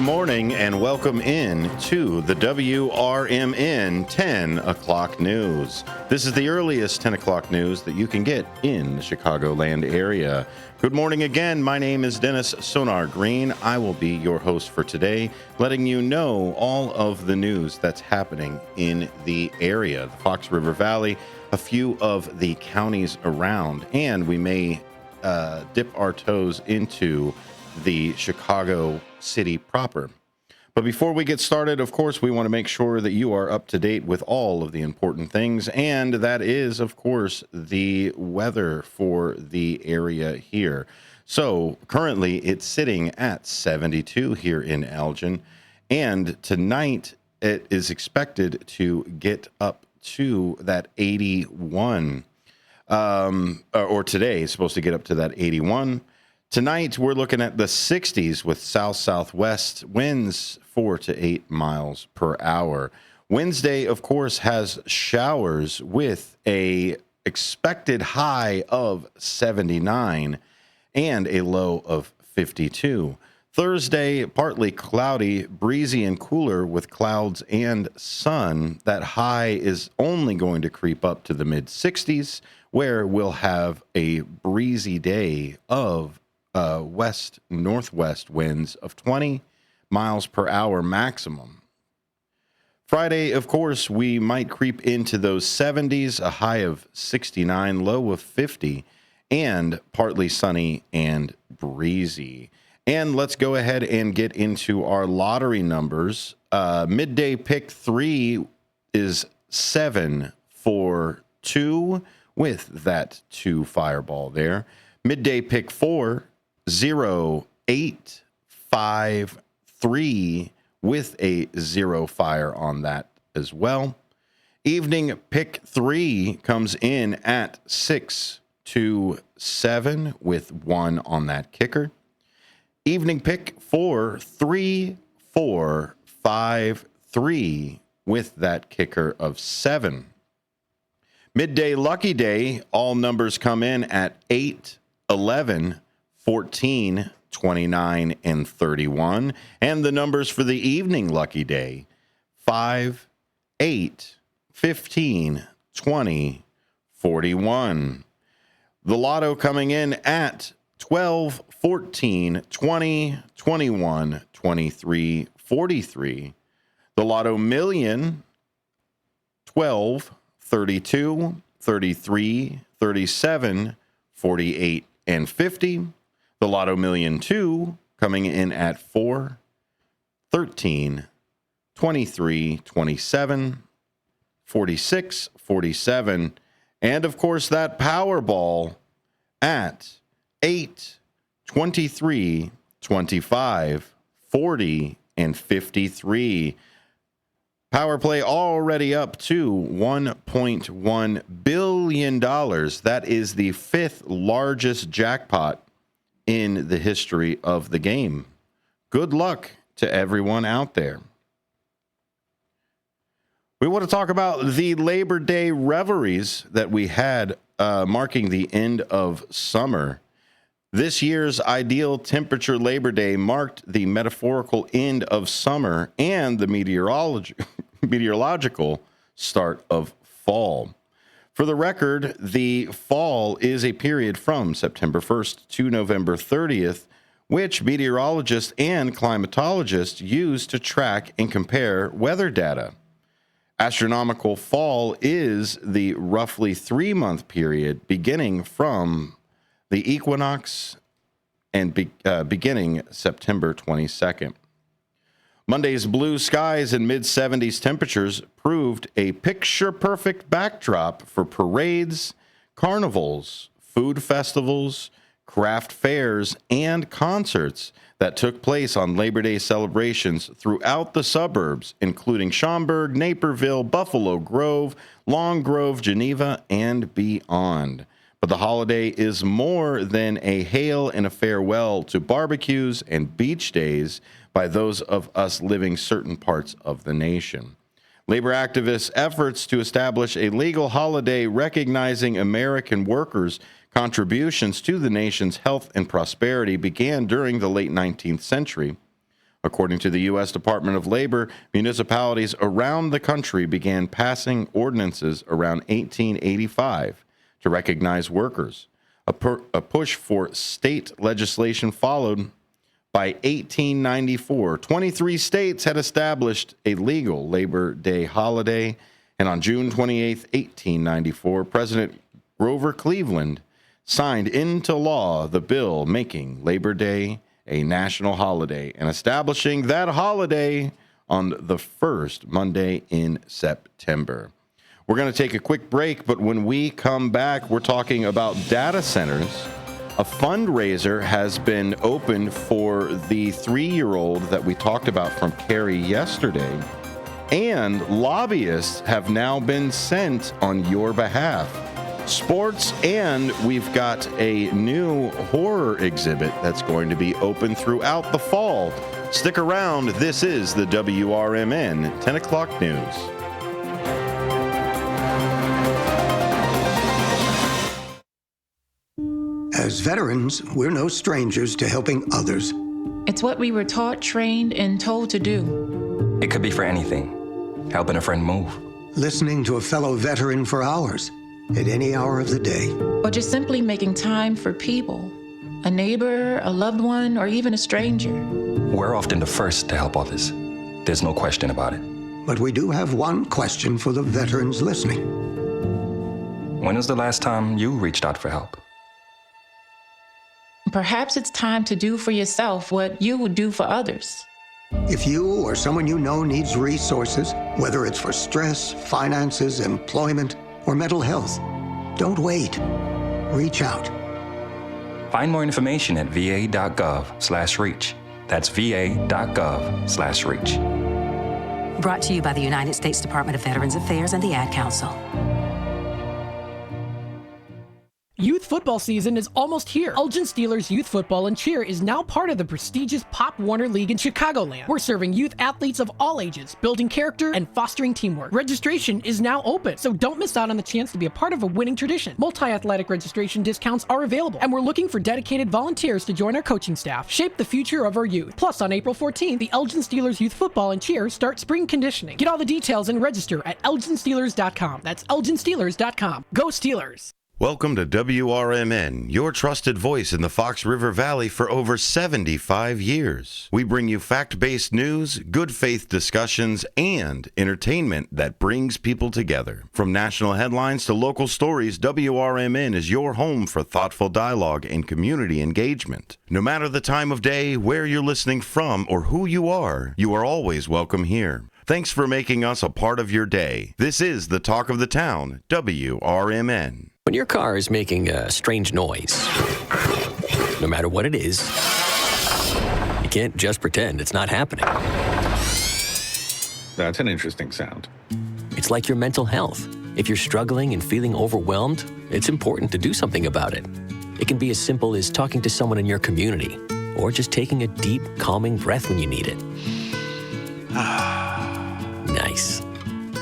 morning and welcome in to the WRMN 10 o'clock news. This is the earliest 10 o'clock news that you can get in the Chicagoland area. Good morning again. My name is Dennis Sonar Green. I will be your host for today, letting you know all of the news that's happening in the area, the Fox River Valley, a few of the counties around, and we may dip our toes into the Chicago city proper. But before we get started, of course, we want to make sure that you are up to date with all of the important things, and that is, of course, the weather for the area here. So currently it's sitting at 72 here in Elgin, and tonight it is expected to get up to that 81. Or today is supposed to get up to that 81. Tonight, we're looking at the 60s with south-southwest winds 4 to 8 miles per hour. Wednesday, of course, has showers with a expected high of 79 and a low of 52. Thursday, partly cloudy, breezy and cooler with clouds and sun. That high is only going to creep up to the mid-60s, where we'll have a breezy day of west-northwest winds of 20 miles per hour maximum. Friday, of course, we might creep into those 70s, a high of 69, low of 50, and partly sunny and breezy. And let's go ahead and get into our lottery numbers. Midday pick 3 is 742 with that 2 fireball there. Midday pick 4, 0853 with a 0 fire on that as well. Evening pick 3 comes in at 627 with 1 on that kicker. Evening pick 4, 3453 with that kicker of 7. Midday lucky day, all numbers come in at 8, 11, 14, 29, and 31. And the numbers for the evening lucky day, 5, 8, 15, 20, 41. The lotto coming in at 12, 14, 20, 21, 23, 43. The lotto million, 12, 32, 33, 37, 48, and 50. The Lotto Million 2 coming in at 4, 13, 23, 27, 46, 47. And, of course, that Powerball at 8, 23, 25, 40, and 53. Power play already up to $1.1 billion. That is the 5th largest jackpot in the history of the game. Good luck to everyone out there. We want to talk about the Labor Day revelries that we had marking the end of summer. This year's ideal temperature Labor Day marked the metaphorical end of summer and the meteorological start of fall. For the record, the fall is a period from September 1st to November 30th, which meteorologists and climatologists use to track and compare weather data. Astronomical fall is the roughly 3-month period beginning from the equinox and beginning September 22nd. Monday's blue skies and mid-70s temperatures proved a picture-perfect backdrop for parades, carnivals, food festivals, craft fairs, and concerts that took place on Labor Day celebrations throughout the suburbs, including Schaumburg, Naperville, Buffalo Grove, Long Grove, Geneva, and beyond. But the holiday is more than a hail and a farewell to barbecues and beach days by those of us living certain parts of the nation. Labor activists' efforts to establish a legal holiday recognizing American workers' contributions to the nation's health and prosperity began during the late 19th century. According to the U.S. Department of Labor, municipalities around the country began passing ordinances around 1885 to recognize workers. A push for state legislation followed. By 1894, 23 states had established a legal Labor Day holiday, and on June 28, 1894, President Grover Cleveland signed into law the bill making Labor Day a national holiday and establishing that holiday on the first Monday in September. We're going to take a quick break, but when we come back, we're talking about data centers. A fundraiser has been opened for the 3-year-old that we talked about from Carrie yesterday, and lobbyists have now been sent on your behalf. Sports, and we've got a new horror exhibit that's going to be open throughout the fall. Stick around. This is the WRMN 10 o'clock news. As veterans, we're no strangers to helping others. It's what we were taught, trained, and told to do. It could be for anything. Helping a friend move. Listening to a fellow veteran for hours, at any hour of the day. Or just simply making time for people. A neighbor, a loved one, or even a stranger. We're often the first to help others. There's no question about it. But we do have one question for the veterans listening. When was the last time you reached out for help? Perhaps it's time to do for yourself what you would do for others. If you or someone you know needs resources, whether it's for stress, finances, employment, or mental health, don't wait. Reach out. Find more information at va.gov/reach. That's va.gov/reach. Brought to you by the United States Department of Veterans Affairs and the Ad Council. Youth football season is almost here. Elgin Steelers Youth Football and Cheer is now part of the prestigious Pop Warner League in Chicagoland. We're serving youth athletes of all ages, building character and fostering teamwork. Registration is now open, so don't miss out on the chance to be a part of a winning tradition. Multi-athletic registration discounts are available, and we're looking for dedicated volunteers to join our coaching staff. Shape the future of our youth. Plus, on April 14th, the Elgin Steelers Youth Football and Cheer start spring conditioning. Get all the details and register at elginsteelers.com. That's elginsteelers.com. Go Steelers! Welcome to WRMN, your trusted voice in the Fox River Valley for over 75 years. We bring you fact-based news, good faith discussions, and entertainment that brings people together. From national headlines to local stories, WRMN is your home for thoughtful dialogue and community engagement. No matter the time of day, where you're listening from, or who you are always welcome here. Thanks for making us a part of your day. This is the Talk of the Town, WRMN. When your car is making a strange noise, no matter what it is, you can't just pretend it's not happening. That's an interesting sound. It's like your mental health. If you're struggling and feeling overwhelmed, it's important to do something about it. It can be as simple as talking to someone in your community, or just taking a deep, calming breath when you need it. Nice.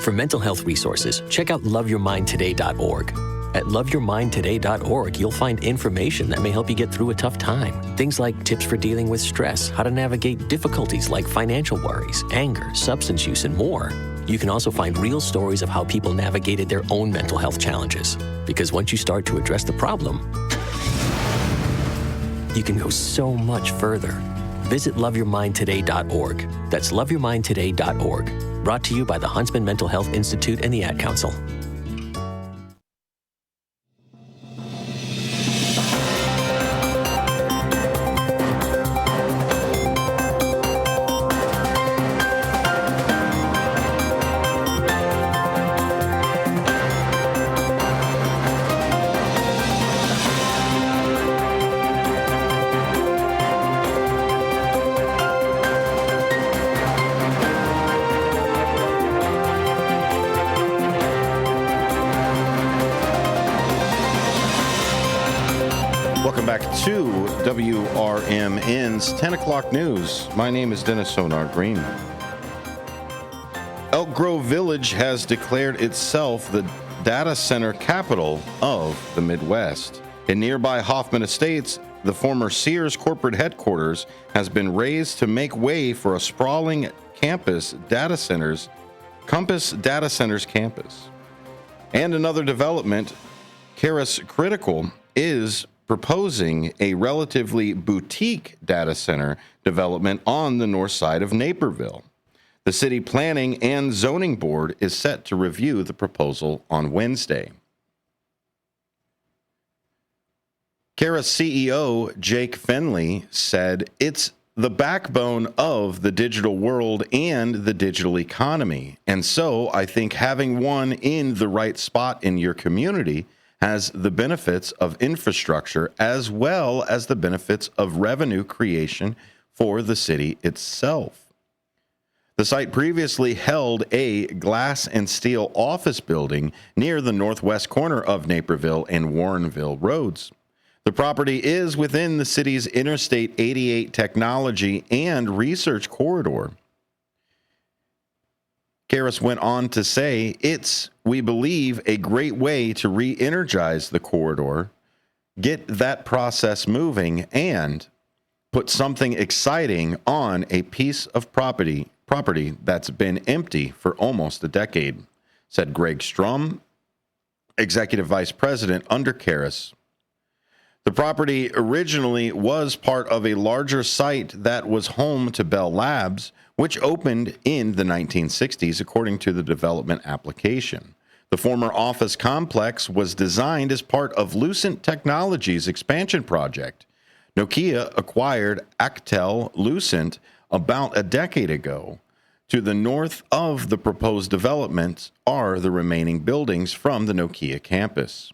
For mental health resources, check out loveyourmindtoday.org. At loveyourmindtoday.org, you'll find information that may help you get through a tough time. Things like tips for dealing with stress, how to navigate difficulties like financial worries, anger, substance use, and more. You can also find real stories of how people navigated their own mental health challenges. Because once you start to address the problem, you can go so much further. Visit loveyourmindtoday.org. That's loveyourmindtoday.org. Brought to you by the Huntsman Mental Health Institute and the Ad Council. Welcome back to WRMN's 10 o'clock news. My name is Dennis Sonar Green. Elk Grove Village has declared itself the data center capital of the Midwest. In nearby Hoffman Estates, the former Sears corporate headquarters has been razed to make way for a sprawling Compass Data Centers campus. And another development, Caris Critical is proposing a relatively boutique data center development on the north side of Naperville. The City Planning and Zoning Board is set to review the proposal on Wednesday. Caris CEO Jake Finley said, "It's the backbone of the digital world and the digital economy. And so I think having one in the right spot in your community has the benefits of infrastructure as well as the benefits of revenue creation for the city itself." The site previously held a glass and steel office building near the northwest corner of Naperville and Warrenville roads. The property is within the city's Interstate 88 technology and research corridor. Caris went on to say, "It's, we believe, a great way to re-energize the corridor, get that process moving, and put something exciting on a piece of property that's been empty for almost a decade," said Greg Strum, Executive Vice President under Caris. The property originally was part of a larger site that was home to Bell Labs, which opened in the 1960s, according to the development application. The former office complex was designed as part of Lucent Technologies' expansion project. Nokia acquired Actel Lucent about a decade ago. To the north of the proposed developments are the remaining buildings from the Nokia campus.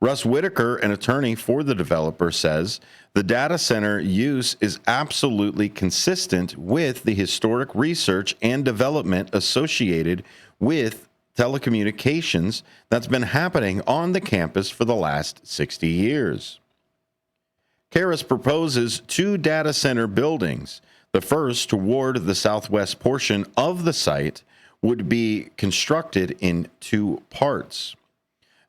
Russ Whitaker, an attorney for the developer, says the data center use is absolutely consistent with the historic research and development associated with telecommunications that's been happening on the campus for the last 60 years. Caris proposes 2 data center buildings. The first, toward the southwest portion of the site, would be constructed in 2 parts.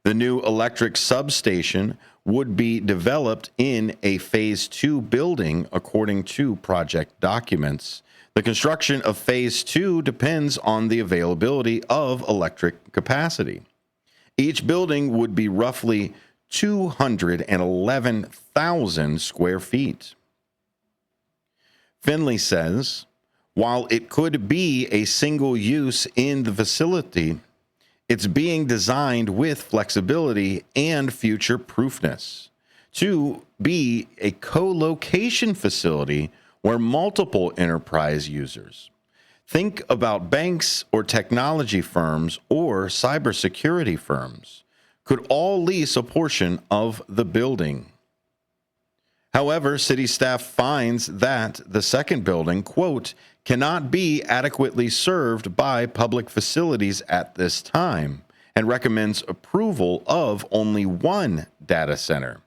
The new electric substation would be developed in a Phase 2 building, according to project documents. The construction of Phase 2 depends on the availability of electric capacity. Each building would be roughly 211,000 square feet. Finley says, while it could be a single use in the facility, it's being designed with flexibility and future-proofness to be a co-location facility where multiple enterprise users, think about banks or technology firms or cybersecurity firms, could all lease a portion of the building. However, city staff finds that the second building, quote, cannot be adequately served by public facilities at this time, and recommends approval of only 1 data center,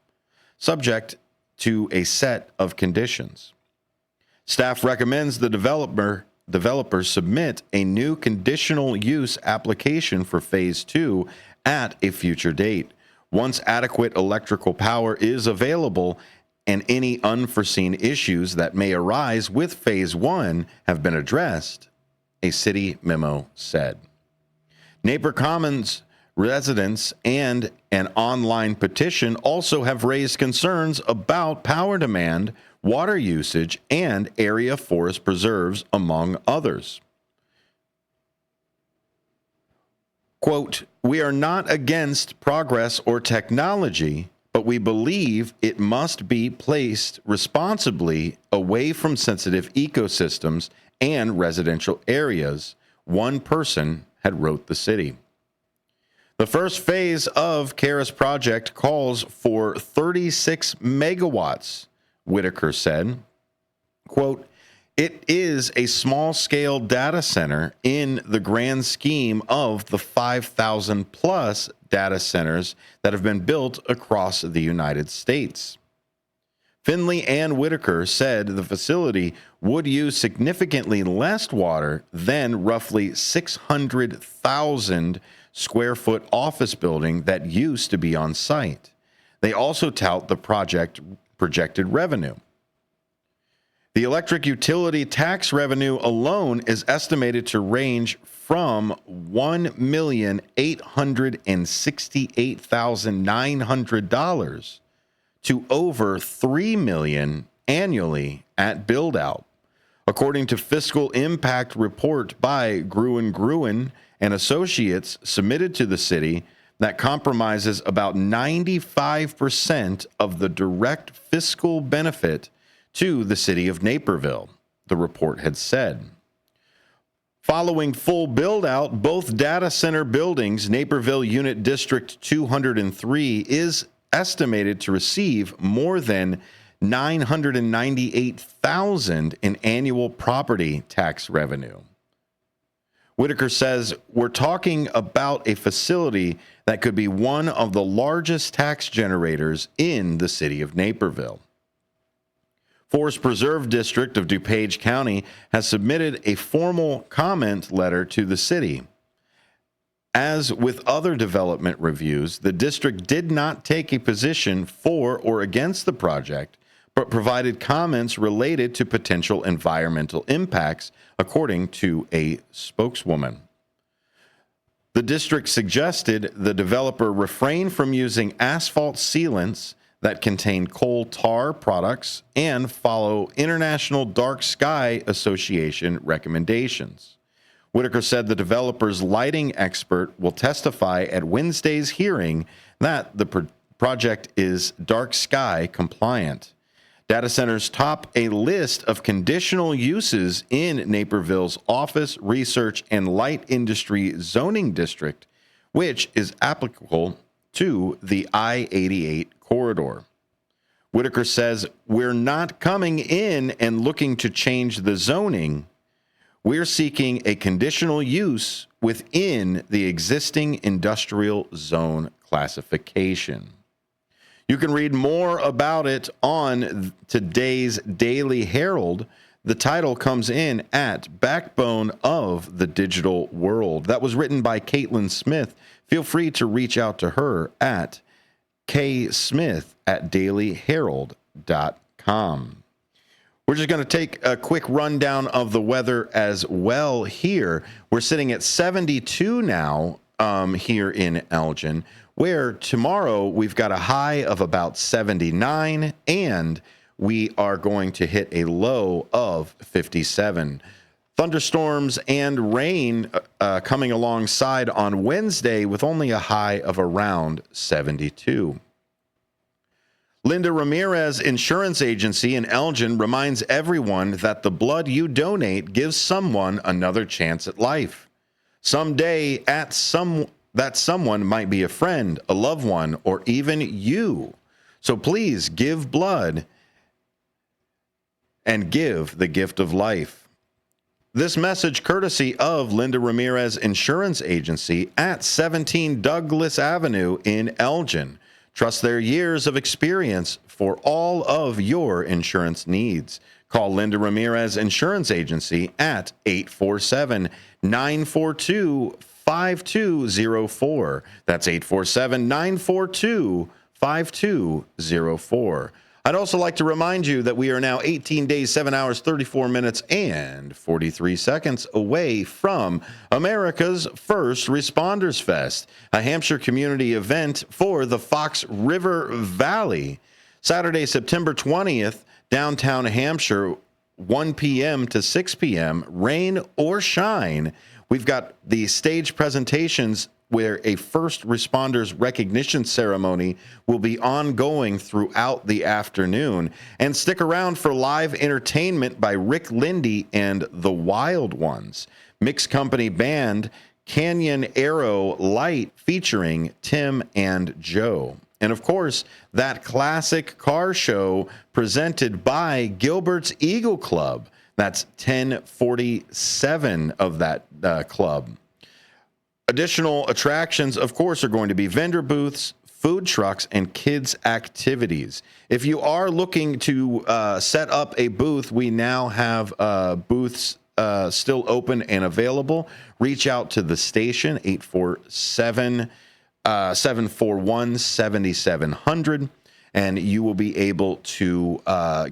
subject to a set of conditions. Staff recommends the developers submit a new conditional use application for Phase 2 at a future date. Once adequate electrical power is available and any unforeseen issues that may arise with Phase 1 have been addressed, a city memo said. Napier Commons residents and an online petition also have raised concerns about power demand, water usage, and area forest preserves, among others. Quote, "We are not against progress or technology, but we believe it must be placed responsibly away from sensitive ecosystems and residential areas," one person had wrote the city. The first phase of Caris project calls for 36 megawatts, Whitaker said. Quote, "It is a small-scale data center in the grand scheme of the 5,000-plus data centers that have been built across the United States." Finley and Whitaker said the facility would use significantly less water than roughly 600,000 square foot office building that used to be on site. They also tout the project projected revenue. The electric utility tax revenue alone is estimated to range from $1,868,900 to over $3 million annually at build-out, according to fiscal impact report by Gruen and Associates submitted to the city that compromises about 95% of the direct fiscal benefit to the city of Naperville, the report had said. Following full build-out, both data center buildings, Naperville Unit District 203, is estimated to receive more than $998,000 in annual property tax revenue. Whitaker says, we're talking about a facility that could be one of the largest tax generators in the city of Naperville. Forest Preserve District of DuPage County has submitted a formal comment letter to the city. As with other development reviews, the district did not take a position for or against the project, but provided comments related to potential environmental impacts, according to a spokeswoman. The district suggested the developer refrain from using asphalt sealants that contain coal tar products and follow International Dark Sky Association recommendations. Whitaker said the developer's lighting expert will testify at Wednesday's hearing that the project is dark sky compliant. Data centers top a list of conditional uses in Naperville's office, research, and light industry zoning district, which is applicable to the I-88 corridor. Whitaker says, we're not coming in and looking to change the zoning. We're seeking a conditional use within the existing industrial zone classification. You can read more about it on today's Daily Herald. The title comes in at Backbone of the Digital World. That was written by Caitlin Smith. Feel free to reach out to her at ksmith@dailyherald.com. We're just going to take a quick rundown of the weather as well here. We're sitting at 72 now here in Elgin, where tomorrow we've got a high of about 79, and we are going to hit a low of 57. Thunderstorms and rain coming alongside on Wednesday with only a high of around 72. Linda Ramirez Insurance Agency in Elgin reminds everyone that the blood you donate gives someone another chance at life. Someday, that someone might be a friend, a loved one, or even you. So please give blood and give the gift of life. This message courtesy of Linda Ramirez Insurance Agency at 17 Douglas Avenue in Elgin. Trust their years of experience for all of your insurance needs. Call Linda Ramirez Insurance Agency at 847-942-5204. That's 847-942-5204. I'd also like to remind you that we are now 18 days, 7 hours, 34 minutes, and 43 seconds away from America's First Responders Fest, a Hampshire community event for the Fox River Valley. Saturday, September 20th, downtown Hampshire, 1 p.m. to 6 p.m., rain or shine. We've got the stage presentations where a first responders recognition ceremony will be ongoing throughout the afternoon. And stick around for live entertainment by Rick Lindy and the Wild Ones. Mixed company band Canyon Arrow Light featuring Tim and Joe. And of course, that classic car show presented by Gilbert's Eagle Club. That's 1047 of that club. Additional attractions, of course, are going to be vendor booths, food trucks, and kids' activities. If you are looking to set up a booth, we now have booths still open and available. Reach out to the station, 847-741-7700. and you will be able to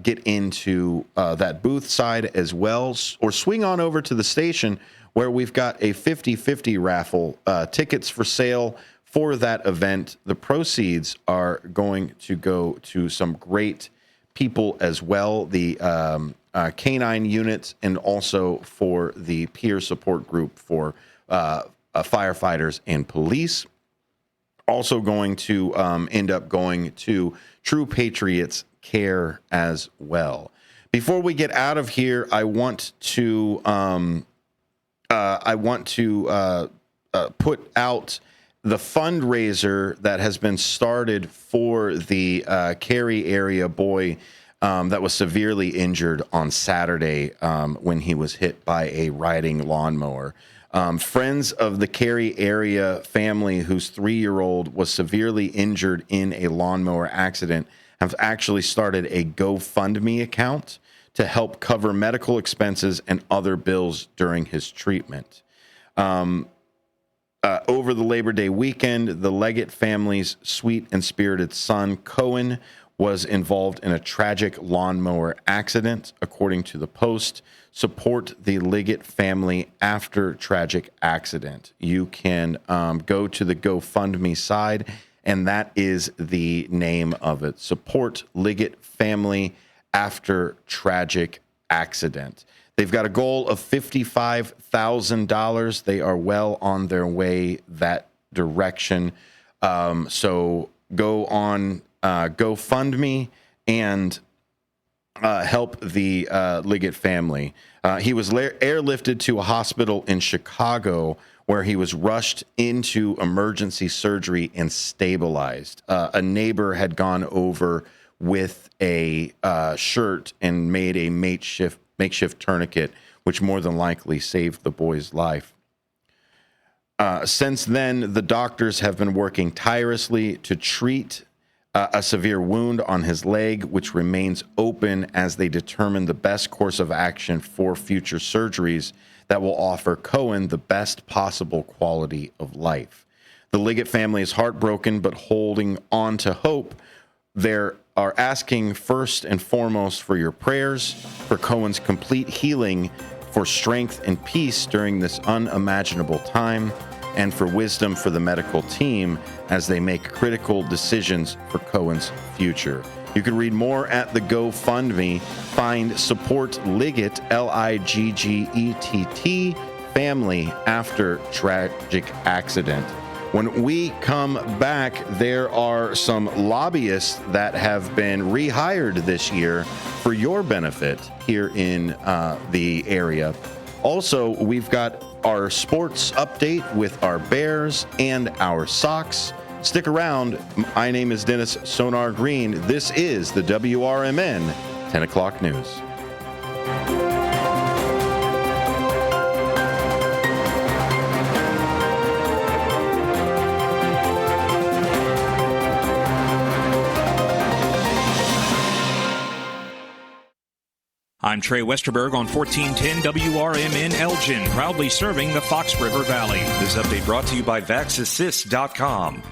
get into that booth side as well, or swing on over to the station where we've got a 50-50 raffle, tickets for sale for that event. The proceeds are going to go to some great people as well, the canine units, and also for the peer support group for firefighters and police. Also going to end up going to True Patriots Care as well. Before we get out of here, I want to put out the fundraiser that has been started for the Cary area boy that was severely injured on Saturday when he was hit by a riding lawnmower. Friends of the Cary area family whose 3-year-old was severely injured in a lawnmower accident have actually started a GoFundMe account to help cover medical expenses and other bills during his treatment. Over the Labor Day weekend, the Leggett family's sweet and spirited son, Cohen, was involved in a tragic lawnmower accident. According to the Post, support the Leggett family after tragic accident. You can go to the GoFundMe side, and that is the name of it. Support Leggett family after tragic accident. They've got a goal of $55,000. They are well on their way that direction. So go on GoFundMe and help the Leggett family. He was airlifted to a hospital in Chicago where he was rushed into emergency surgery and stabilized. A neighbor had gone over with a shirt and made a makeshift tourniquet, which more than likely saved the boy's life. Since then, the doctors have been working tirelessly to treat a severe wound on his leg, which remains open as they determine the best course of action for future surgeries that will offer Cohen the best possible quality of life. The Leggett family is heartbroken, but holding on to hope. They are asking first and foremost for your prayers, for Cohen's complete healing, for strength and peace during this unimaginable time, and for wisdom for the medical team as they make critical decisions for Cohen's future. You can read more at the GoFundMe. Find Support Leggett, Liggett, family after tragic accident. When we come back, there are some lobbyists that have been rehired this year for your benefit here in the area. Also, we've got our sports update with our Bears and our Sox. Stick around. My name is Dennis Sonar Green. This is the WRMN 10 o'clock news. I'm Trey Westerberg on 1410 WRMN Elgin, proudly serving the Fox River Valley. This update brought to you by VaxAssist.com.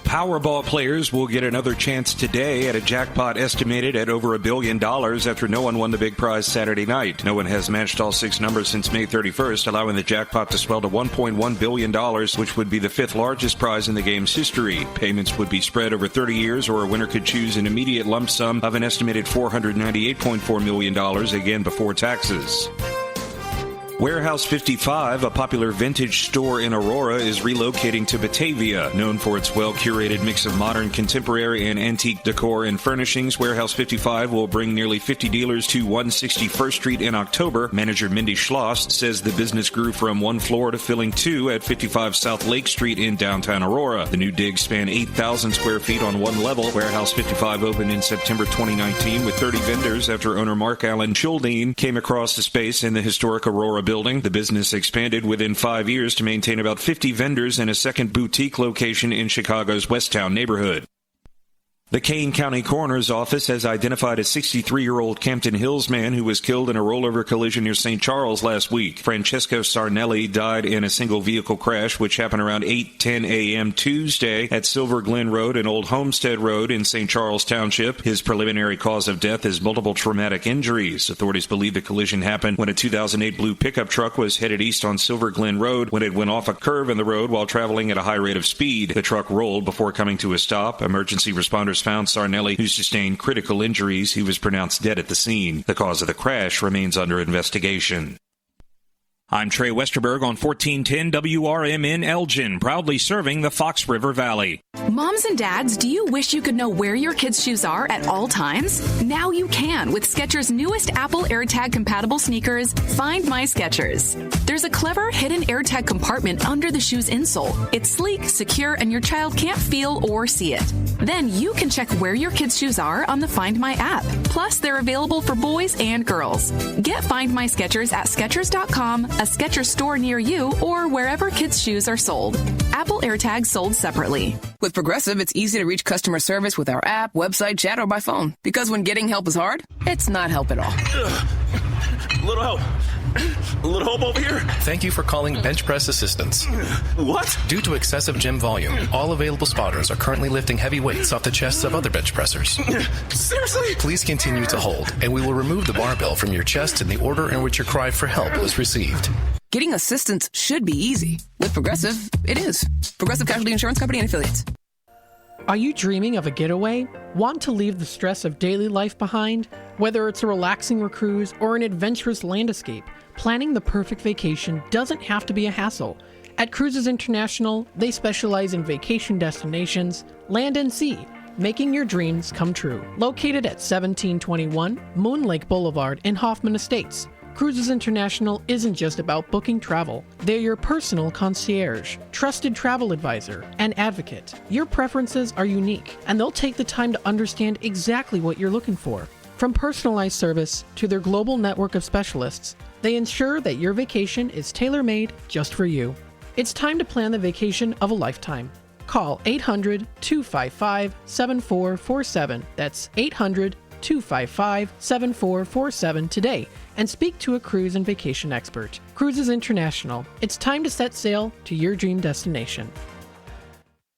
Powerball players will get another chance today at a jackpot estimated at over $1 billion after no one won the big prize Saturday night. No one has matched all 6 numbers since May 31st, allowing the jackpot to swell to $1.1 billion, which would be the 5th largest prize in the game's history. Payments would be spread over 30 years, or a winner could choose an immediate lump sum of an estimated $498.4 million, again before taxes. Warehouse 55, a popular vintage store in Aurora, is relocating to Batavia. Known for its well-curated mix of modern, contemporary, and antique decor and furnishings, Warehouse 55 will bring nearly 50 dealers to 161st Street in October. Manager Mindy Schloss says the business grew from 1 floor to filling 2 at 55 South Lake Street in downtown Aurora. The new digs span 8,000 square feet on 1 level. Warehouse 55 opened in September 2019 with 30 vendors after owner Mark Allen Childine came across the space in the historic Aurora building. The business expanded within 5 years to maintain about 50 vendors and a second boutique location in Chicago's Westtown neighborhood. The Kane County Coroner's Office has identified a 63-year-old Campton Hills man who was killed in a rollover collision near St. Charles last week. Francesco Sarnelli died in a single-vehicle crash, which happened around 8:10 a.m. Tuesday at Silver Glen Road and Old Homestead Road in St. Charles Township. His preliminary cause of death is multiple traumatic injuries. Authorities believe the collision happened when a 2008 blue pickup truck was headed east on Silver Glen Road when it went off a curve in the road while traveling at a high rate of speed. The truck rolled before coming to a stop. Emergency responders found Sarnelli, who sustained critical injuries. He was pronounced dead at the scene. The cause of the crash remains under investigation. I'm Trey Westerberg on 1410 WRMN Elgin, proudly serving the Fox River Valley. Moms and dads, do you wish you could know where your kids' shoes are at all times? Now you can with Skechers' newest Apple AirTag compatible sneakers, Find My Skechers. There's a clever hidden AirTag compartment under the shoe's insole. It's sleek, secure, and your child can't feel or see it. Then you can check where your kids' shoes are on the Find My app. Plus, they're available for boys and girls. Get Find My Skechers at Skechers.com, a Skechers store near you, or wherever kids' shoes are sold. Apple AirTags sold separately. With Progressive, it's easy to reach customer service with our app, website, chat, or by phone. Because when getting help is hard, it's not help at all. Little help. A little help over here. Thank you for calling Bench Press Assistance. What? Due to excessive gym volume, all available spotters are currently lifting heavy weights off the chests of other bench pressers. Seriously? Please continue to hold, and we will remove the barbell from your chest in the order in which your cry for help was received. Getting assistance should be easy. With Progressive, it is. Progressive Casualty Insurance Company and Affiliates. Are you dreaming of a getaway? Want to leave the stress of daily life behind? Whether it's a relaxing cruise or an adventurous land escape, planning the perfect vacation doesn't have to be a hassle. At Cruises International, they specialize in vacation destinations, land and sea, making your dreams come true. Located at 1721 Moon Lake Boulevard in Hoffman Estates, Cruises International isn't just about booking travel. They're your personal concierge, trusted travel advisor, and advocate. Your preferences are unique, and they'll take the time to understand exactly what you're looking for. From personalized service to their global network of specialists, they ensure that your vacation is tailor-made just for you. It's time to plan the vacation of a lifetime. Call 800-255-7447. That's 800-255-7447 today and speak to a cruise and vacation expert. Cruises International. It's time to set sail to your dream destination.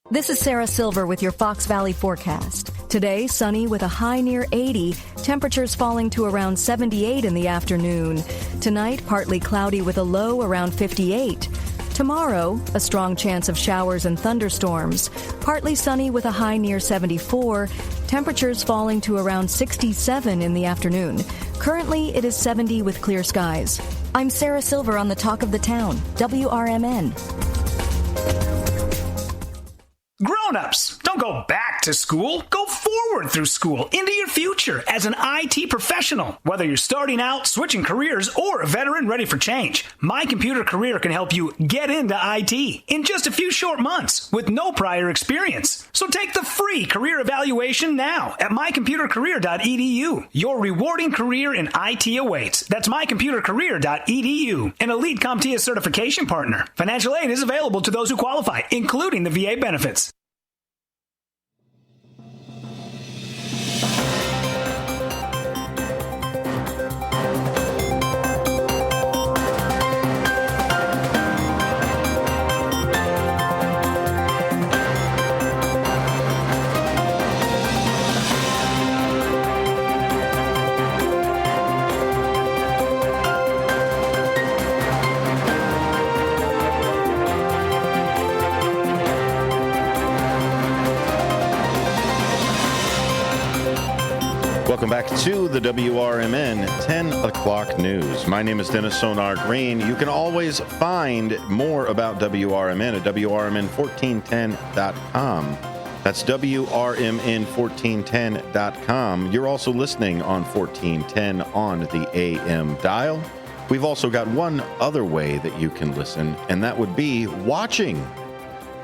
This is Sarah Silver with your Fox Valley forecast. Today, sunny with a high near 80, temperatures falling to around 78 in the afternoon. Tonight, partly cloudy with a low around 58. Tomorrow, a strong chance of showers and thunderstorms. Partly sunny with a high near 74. Temperatures falling to around 67 in the afternoon. Currently, it is 70 with clear skies. I'm Sarah Silver on the Talk of the Town, WRMN. Grown-ups, don't go back to school. Go forward through school into your future as an IT professional. Whether you're starting out, switching careers, or a veteran ready for change, My Computer Career can help you get into IT in just a few short months with no prior experience. So take the free career evaluation now at mycomputercareer.edu. Your rewarding career in IT awaits. That's mycomputercareer.edu. An Elite CompTIA certification partner. Financial aid is available to those who qualify, including the VA benefits. Welcome back to the WRMN 10 o'clock news. My name is Dennis Sonar Green. You can always find more about WRMN at WRMN1410.com. That's WRMN1410.com. You're also listening on 1410 on the AM dial. We've also got one other way that you can listen, and that would be watching.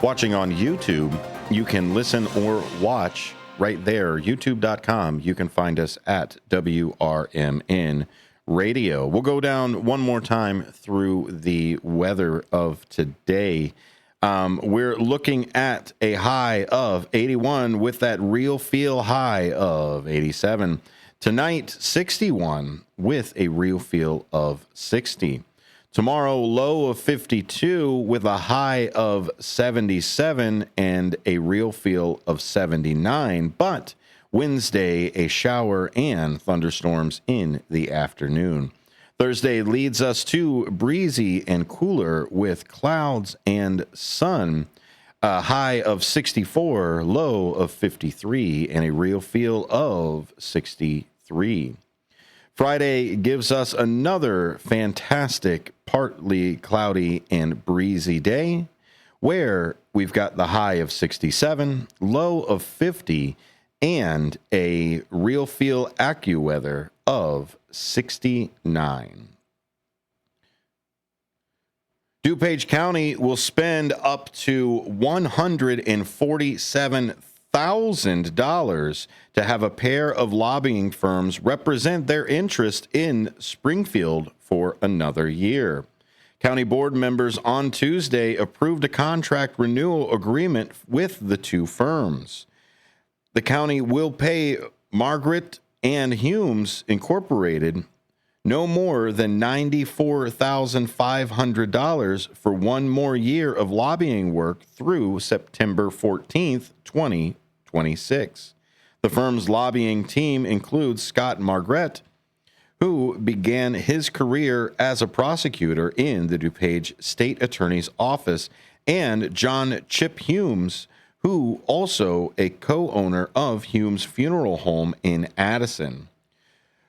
Watching on YouTube. You can listen or watch right there, youtube.com. You can find us at WRMN Radio. We'll go down one more time through the weather of today. We're looking at a high of 81 with that real feel high of 87. Tonight, 61 with a real feel of 60. Tomorrow, low of 52 with a high of 77 and a real feel of 79. But Wednesday, a shower and thunderstorms in the afternoon. Thursday leads us to breezy and cooler with clouds and sun. A high of 64, low of 53, and a real feel of 63. Friday gives us another fantastic, partly cloudy and breezy day, where we've got the high of 67, low of 50, and a real feel AccuWeather of 69. DuPage County will spend up to $147,000 to have a pair of lobbying firms represent their interest in Springfield for another year. County board members on Tuesday approved a contract renewal agreement with the two firms. The county will pay Margaret and Humes Incorporated no more than $94,500 for one more year of lobbying work through September 14th, 2026. The firm's lobbying team includes Scott Margret, who began his career as a prosecutor in the DuPage State Attorney's Office, and John Chip Humes, who also a co-owner of Humes Funeral Home in Addison.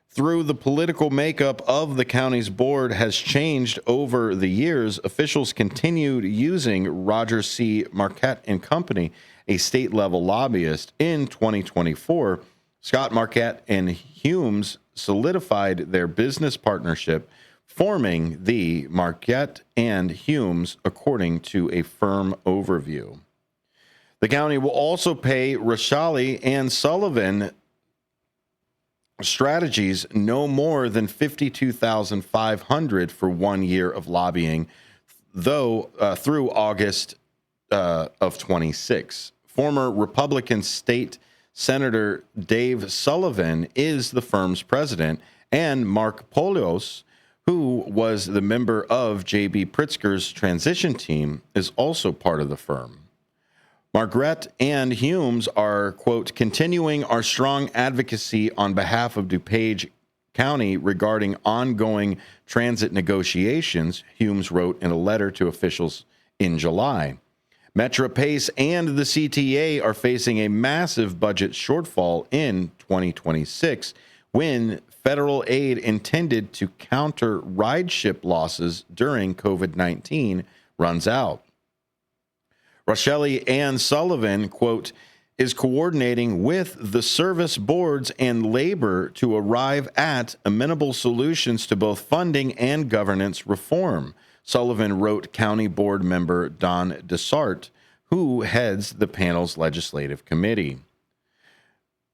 Through the political makeup of the county's board has changed over the years, officials continued using Roger C. Marquette and Company, a state-level lobbyist. In 2024, Scott Marquette and Humes solidified their business partnership, forming the Marquette and Humes, according to a firm overview. The county will also pay Rashali and Sullivan Strategies no more than $52,500 for 1 year of lobbying, though through August of 26. Former Republican State Senator Dave Sullivan is the firm's president, and Mark Polios, who was the member of J.B. Pritzker's transition team, is also part of the firm. Margaret and Humes are, quote, continuing our strong advocacy on behalf of DuPage County regarding ongoing transit negotiations, Humes wrote in a letter to officials in July. Metra Pace and the CTA are facing a massive budget shortfall in 2026 when federal aid intended to counter rideship losses during COVID-19 runs out. Rachelle Ann Sullivan, quote, is coordinating with the service boards and labor to arrive at amenable solutions to both funding and governance reform, Sullivan wrote County Board member Don Desart, who heads the panel's legislative committee.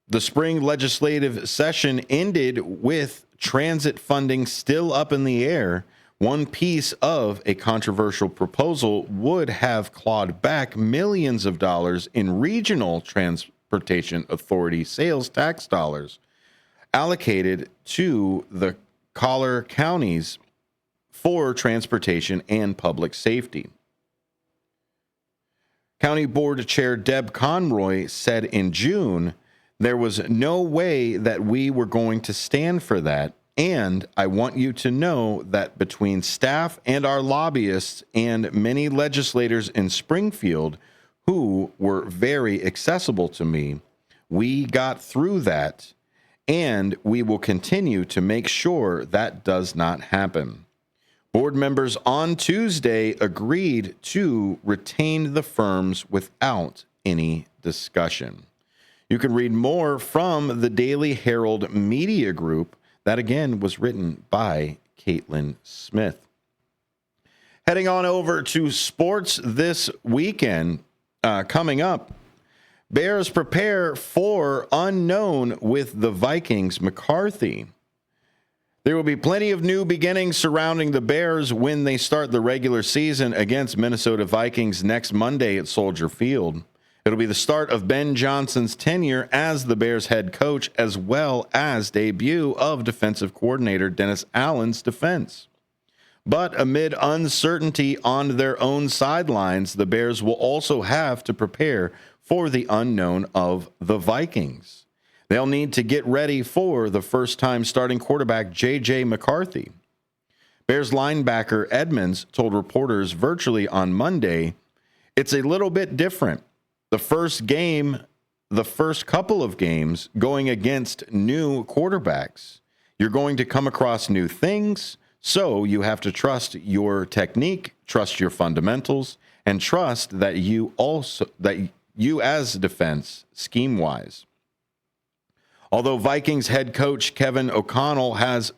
The spring legislative session ended with transit funding still up in the air. One piece of a controversial proposal would have clawed back millions of dollars in regional transportation authority sales tax dollars allocated to the collar counties for transportation and public safety. County Board Chair Deb Conroy said in June, there was no way that we were going to stand for that. And I want you to know that between staff and our lobbyists and many legislators in Springfield who were very accessible to me, we got through that, and we will continue to make sure that does not happen. Board members on Tuesday agreed to retain the firms without any discussion. You can read more from the Daily Herald Media Group. That, again, was written by Caitlin Smith. Heading on over to sports this weekend, coming up, Bears prepare for unknown with the Vikings. McCarthy. There will be plenty of new beginnings surrounding the Bears when they start the regular season against Minnesota Vikings next Monday at Soldier Field. It'll be the start of Ben Johnson's tenure as the Bears head coach, as well as debut of defensive coordinator Dennis Allen's defense. But amid uncertainty on their own sidelines, the Bears will also have to prepare for the unknown of the Vikings. They'll need to get ready for the first-time starting quarterback J.J. McCarthy. Bears linebacker Edmonds told reporters virtually on Monday, "It's a little bit different. The first couple of games going against new quarterbacks, you're going to come across new things, so you have to trust your technique, trust your fundamentals, and trust that you as defense scheme-wise." Although Vikings head coach Kevin O'Connell has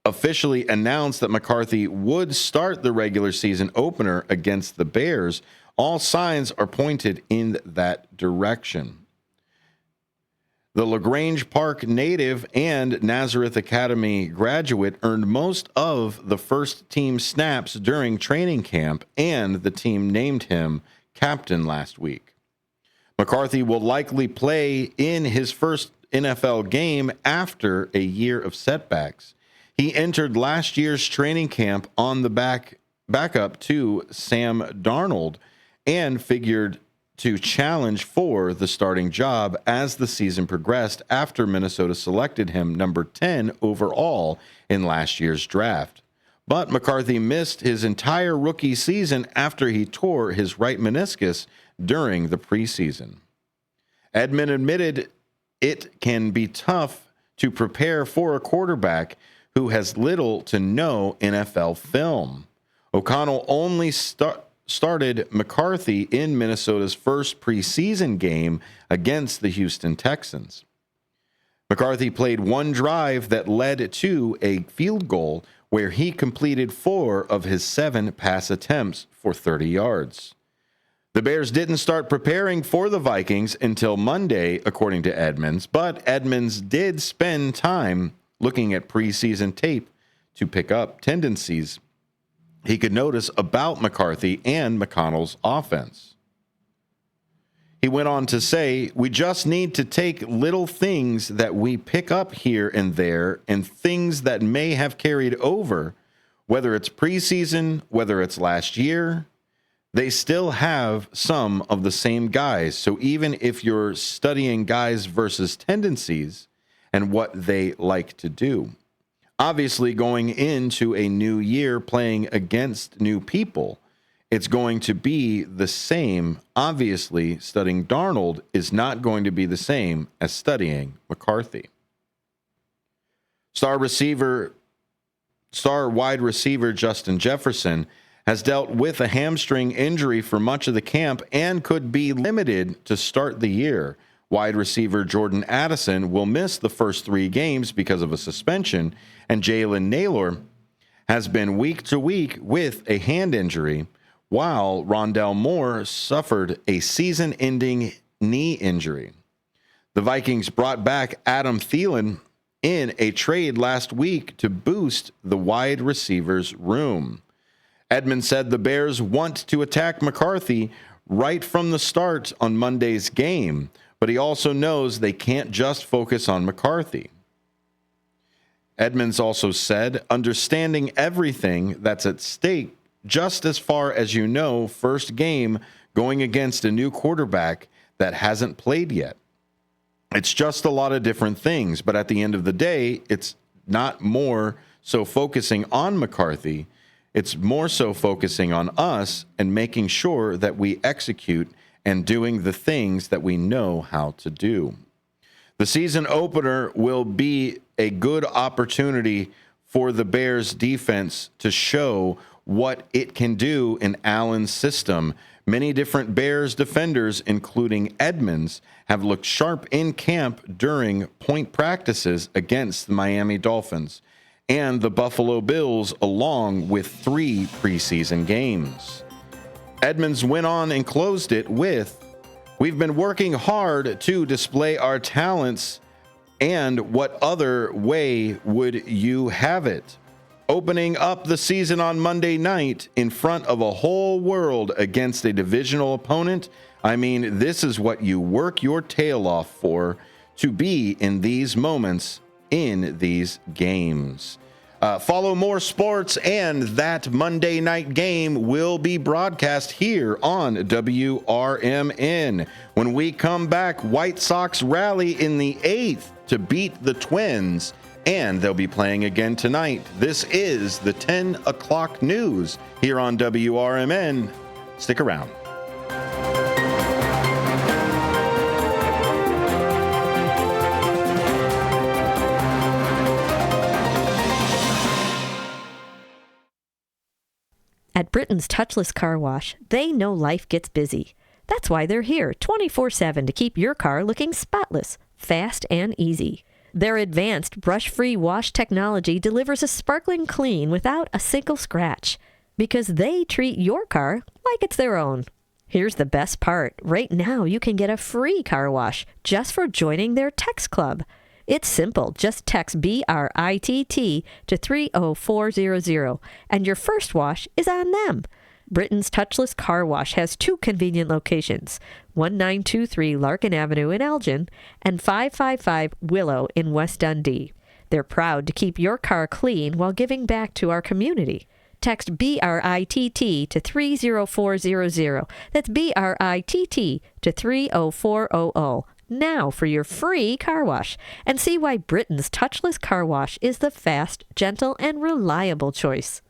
officially announced that McCarthy would start the regular season opener against the Bears, all signs are pointed in that direction. The LaGrange Park native and Nazareth Academy graduate earned most of the first team snaps during training camp, and the team named him captain last week. McCarthy will likely play in his first NFL game after a year of setbacks. He entered last year's training camp on the backup to Sam Darnold and figured to challenge for the starting job as the season progressed after Minnesota selected him number 10 overall in last year's draft. But McCarthy missed his entire rookie season after he tore his right meniscus during the preseason. Edmond admitted it can be tough to prepare for a quarterback who has little to no NFL film. O'Connell only started McCarthy in Minnesota's first preseason game against the Houston Texans. McCarthy played one drive that led to a field goal where he completed 4 of his 7 pass attempts for 30 yards. The Bears didn't start preparing for the Vikings until Monday, according to Edmonds, but Edmonds did spend time looking at preseason tape to pick up tendencies he could notice about McCarthy and McConnell's offense. He went on to say, "We just need to take little things that we pick up here and there and things that may have carried over, whether it's preseason, whether it's last year. They still have some of the same guys. So even if you're studying guys versus tendencies and what they like to do, obviously going into a new year playing against new people, it's going to be the same. Obviously, studying Darnold is not going to be the same as studying McCarthy." Star wide receiver Justin Jefferson has dealt with a hamstring injury for much of the camp and could be limited to start the year. Wide receiver Jordan Addison will miss the first 3 games because of a suspension, and Jalen Naylor has been week to week with a hand injury, while Rondell Moore suffered a season-ending knee injury. The Vikings brought back Adam Thielen in a trade last week to boost the wide receivers room. Edmonds said the Bears want to attack McCarthy right from the start on Monday's game, but he also knows they can't just focus on McCarthy. Edmonds also said, "Understanding everything that's at stake, just as far as you know, first game going against a new quarterback that hasn't played yet. It's just a lot of different things, but at the end of the day, it's not more so focusing on McCarthy. It's more so focusing on us and making sure that we execute and doing the things that we know how to do." The season opener will be a good opportunity for the Bears defense to show what it can do in Allen's system. Many different Bears defenders, including Edmonds, have looked sharp in camp during point practices against the Miami Dolphins and the Buffalo Bills, along with 3 preseason games. Edmonds went on and closed it with, "We've been working hard to display our talents And what other way would you have it? Opening up the season on Monday night in front of a whole world against a divisional opponent. I mean, this is what you work your tail off for, to be in these moments in these games. Follow more sports, and that Monday night game will be broadcast here on WRMN. When we come back, White Sox rally in the 8th to beat the Twins, and they'll be playing again tonight. This is the 10 o'clock news here on WRMN. Stick around. At Britain's Touchless Car Wash, they know life gets busy. That's why they're here 24/7 to keep your car looking spotless, fast, and easy. Their advanced brush-free wash technology delivers a sparkling clean without a single scratch, because they treat your car like it's their own. Here's the best part. Right now, you can get a free car wash just for joining their text club. It's simple. Just text BRITT to 30400, and your first wash is on them. Britain's Touchless Car Wash has 2 convenient locations, 1923 Larkin Avenue in Elgin and 555 Willow in West Dundee. They're proud to keep your car clean while giving back to our community. Text BRITT to 30400. That's BRITT to 30400. Now for your free car wash, and see why Britain's Touchless Car Wash is the fast, gentle, and reliable choice.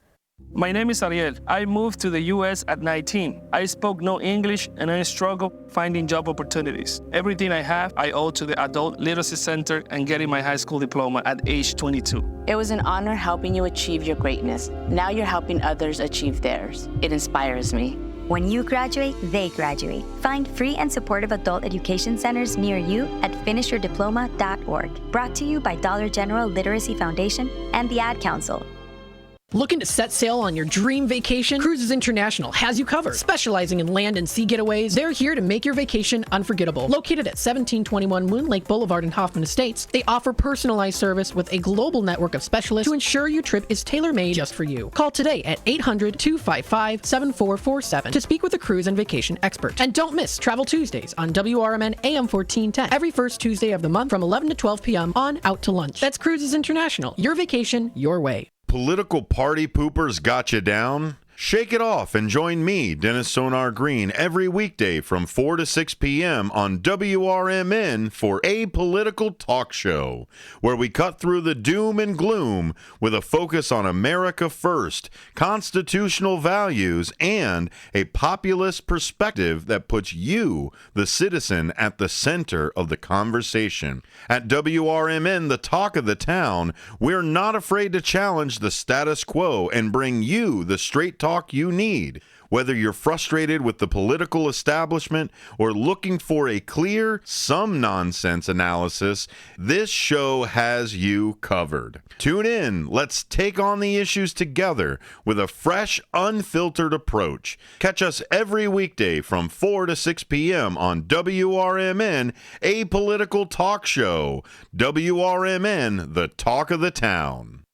My name is Ariel. I moved to the U.S. at 19. I spoke no English and I struggled finding job opportunities. Everything I have, I owe to the Adult Literacy Center and getting my high school diploma at age 22. It was an honor helping you achieve your greatness. Now you're helping others achieve theirs. It inspires me. When you graduate, they graduate. Find free and supportive adult education centers near you at finishyourdiploma.org. Brought to you by Dollar General Literacy Foundation and the Ad Council. Looking to set sail on your dream vacation? Cruises International has you covered. Specializing in land and sea getaways, they're here to make your vacation unforgettable. Located at 1721 Moon Lake Boulevard in Hoffman Estates, they offer personalized service with a global network of specialists to ensure your trip is tailor-made just for you. Call today at 800-255-7447 to speak with a cruise and vacation expert. And don't miss Travel Tuesdays on WRMN AM 1410 every first Tuesday of the month from 11 to 12 p.m. on Out to Lunch. That's Cruises International. Your vacation, your way. Political party poopers got you down? Shake it off and join me, Dennis Sonar Green, every weekday from 4 to 6 p.m. on WRMN for A Political Talk Show, where we cut through the doom and gloom with a focus on America first, constitutional values, and a populist perspective that puts you, the citizen, at the center of the conversation. At WRMN, the talk of the town, we're not afraid to challenge the status quo and bring you the straight talk you need. Whether you're frustrated with the political establishment or looking for a clear, some nonsense analysis, this show has you covered. Tune in. Let's take on the issues together with a fresh, unfiltered approach. Catch us every weekday from 4 to 6 p.m. on WRMN, A Political Talk Show. WRMN, the talk of the town.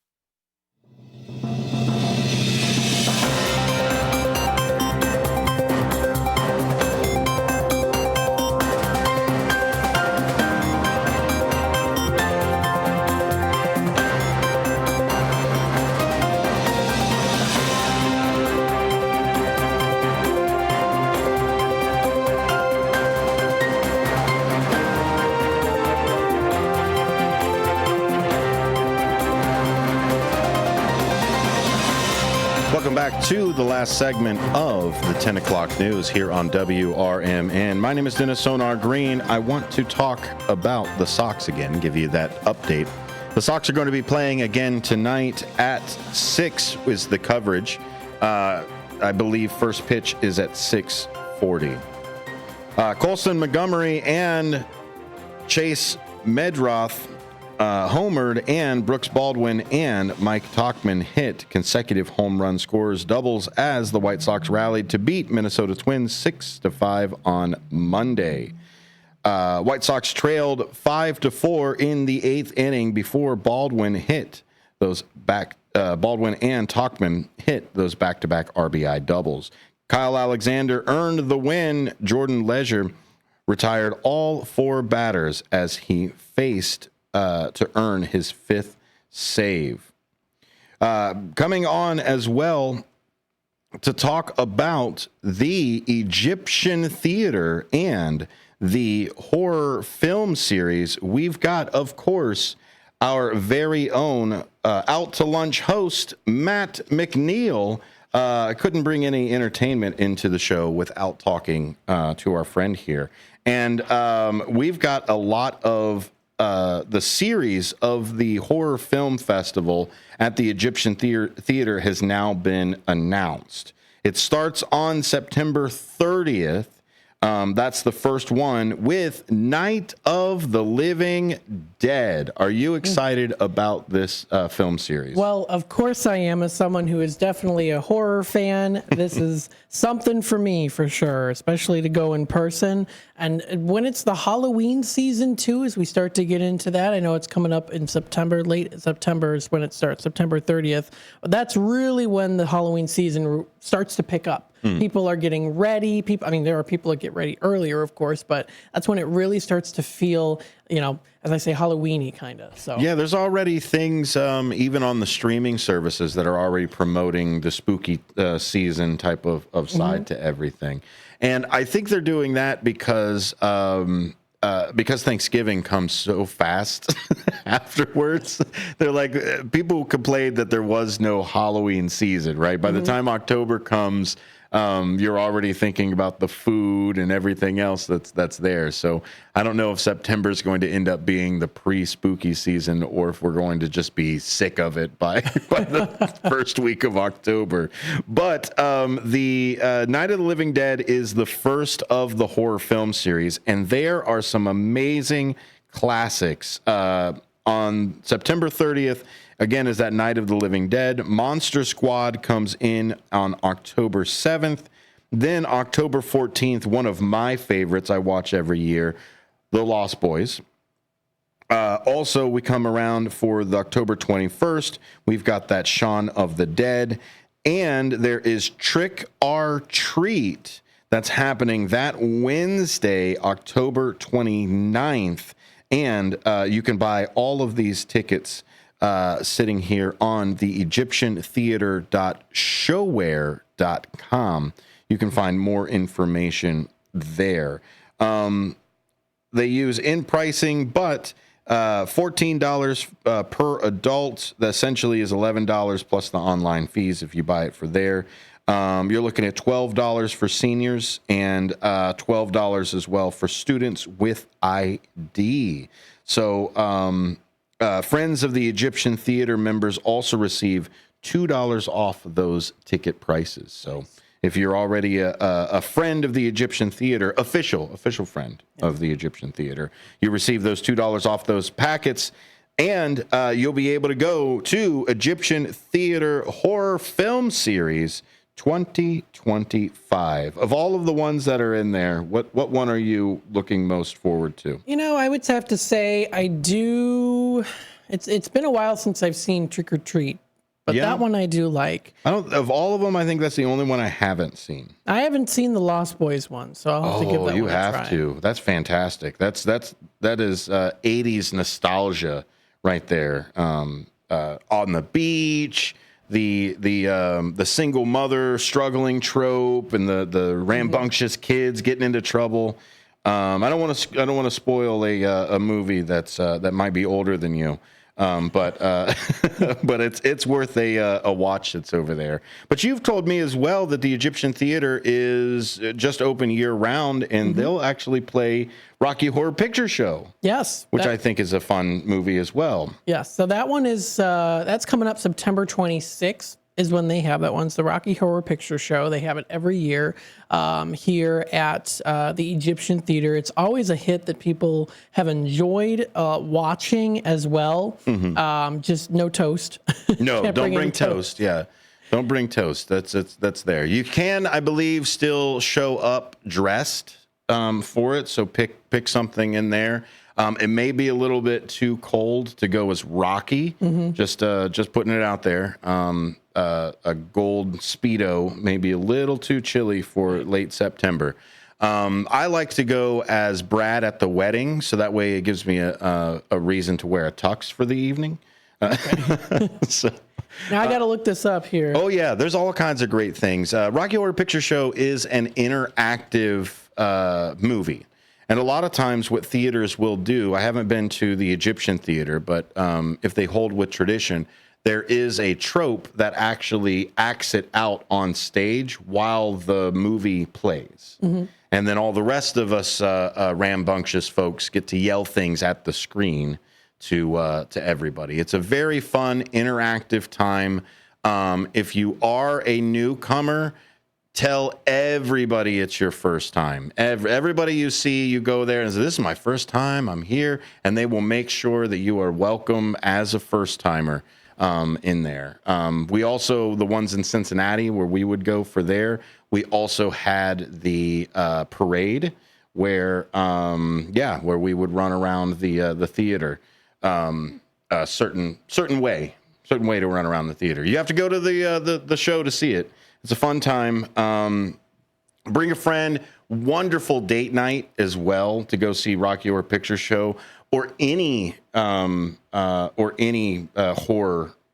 Welcome back to the last segment of the 10 o'clock news here on WRMN. My name is Dennis Sonar Green. I want to talk about the Sox again, give you that update. The Sox are going to be playing again tonight at 6 is the coverage. I believe first pitch is at 6:40. Colson Montgomery and Chase Medroth homered, and Brooks Baldwin and Mike Tauchman hit consecutive home run scores, doubles, as the White Sox rallied to beat Minnesota Twins 6-5 on Monday. White Sox trailed 5-4 in the 8th inning before Baldwin hit those Baldwin and Tauchman hit those back-to-back RBI doubles. Kyle Alexander earned the win. Jordan Leisure retired all 4 batters as he faced to earn his 5th save. Coming on as well to talk about the Egyptian theater and the horror film series, we've got, of course, our very own Out to Lunch host, Matt McNeil. Couldn't bring any entertainment into the show without talking to our friend here. And we've got a lot of the series of the Horror Film Festival at the Egyptian Theater has now been announced. It starts on September 30th. That's the first one with Night of the Living Dead. Are you excited about this film series? Well, of course I am, as someone who is definitely a horror fan. This is something for me, for sure, especially to go in person. And when it's the Halloween season, too, as we start to get into that, I know it's coming up in September, late September is when it starts, September 30th. But that's really when the Halloween season starts to pick up. People are getting ready. There are people that get ready earlier, of course, but that's when it really starts to feel, as I say, Halloween-y kind of. So yeah, there's already things, even on the streaming services, that are already promoting the spooky season type of side to everything. And I think they're doing that because Thanksgiving comes so fast afterwards. They're like, people complained that there was no Halloween season, right? By the time October comes, you're already thinking about the food and everything else that's there. So I don't know if September is going to end up being the pre-spooky season, or if we're going to just be sick of it by the first week of October. But the Night of the Living Dead is the first of the horror film series, and there are some amazing classics. On September 30th, again, is that Night of the Living Dead. Monster Squad comes in on October 7th. Then October 14th, one of my favorites I watch every year, The Lost Boys. Also, we come around for the October 21st. We've got that Shaun of the Dead. And there is Trick or Treat that's happening that Wednesday, October 29th. And you can buy all of these tickets sitting here on the EgyptianTheater.showware.com. You can find more information there. They use in pricing, but $14 per adult. That essentially is $11 plus the online fees if you buy it for there. You're looking at $12 for seniors and $12 as well for students with ID. So friends of the Egyptian Theater members also receive $2 off those ticket prices. So if you're already a friend of the Egyptian Theater, official friend of the Egyptian Theater, you receive those $2 off those packets. And you'll be able to go to Egyptian Theater Horror Film Series 2025. Of all of the ones that are in there, what one are you looking most forward to? I would have to say I do. It's been a while since I've seen Trick or Treat, but that one I do like. Of all of them, I think that's the only one I haven't seen. I haven't seen the Lost Boys one, so I'll have to give that one a try. You have to. That's fantastic. That is 80s nostalgia right there. On the beach. The single mother struggling trope and the rambunctious kids getting into trouble. I don't want to spoil a movie that might be older than you. But it's worth a watch that's over there. But you've told me as well that the Egyptian Theater is just open year round, and they'll actually play Rocky Horror Picture Show. Yes. Which I think is a fun movie as well. Yes. So that one is, that's coming up September 26th is when they have that one. It's the Rocky Horror Picture Show. They have it every year here at the Egyptian Theater. It's always a hit that people have enjoyed watching as well. Just no toast. No, don't bring toast. Yeah. Don't bring toast. That's there. You can, I believe, still show up dressed for it, so pick something in there. It may be a little bit too cold to go as Rocky. Just putting it out there. A gold Speedo may be a little too chilly for late September. I like to go as Brad at the wedding, so that way it gives me a reason to wear a tux for the evening. So, now I got to look this up here. Oh yeah, there's all kinds of great things. Rocky Horror Picture Show is an interactive movie. And a lot of times what theaters will do, I haven't been to the Egyptian theater, but if they hold with tradition, there is a trope that actually acts it out on stage while the movie plays. And then all the rest of us rambunctious folks get to yell things at the screen to everybody. It's a very fun, interactive time. If you are a newcomer, tell everybody it's your first time. Everybody you see, you go there and say, this is my first time, I'm here. And they will make sure that you are welcome as a first-timer in there. We also, the ones in Cincinnati where we would go for there, we also had the parade where we would run around the theater a certain way to run around the theater. You have to go to the show to see it. It's a fun time. Bring a friend. Wonderful date night as well to go see Rocky Horror Picture Show or any horror,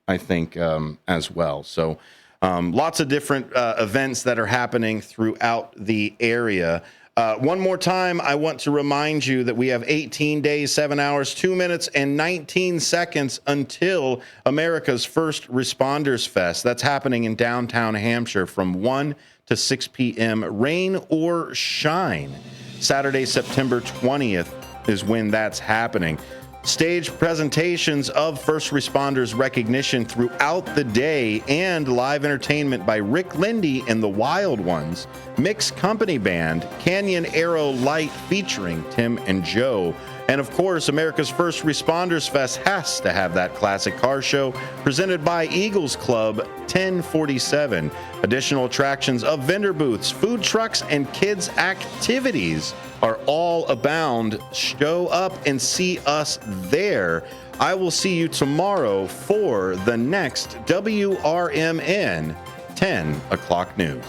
I think, as well. So lots of different events that are happening throughout the area. One more time, I want to remind you that we have 18 days, 7 hours, 2 minutes, and 19 seconds until America's First Responders Fest. That's happening in downtown Hampshire from 1 to 6 p.m., rain or shine. Saturday, September 20th is when that's happening. Stage presentations of first responders recognition throughout the day and live entertainment by Rick Lindy and the Wild Ones, mixed company band, Canyon Arrow Light featuring Tim and Joe, and of course, America's First Responders Fest has to have that classic car show presented by Eagles Club 1047. Additional attractions of vendor booths, food trucks, and kids' activities are all abound. Show up and see us there. I will see you tomorrow for the next WRMN 10 o'clock news.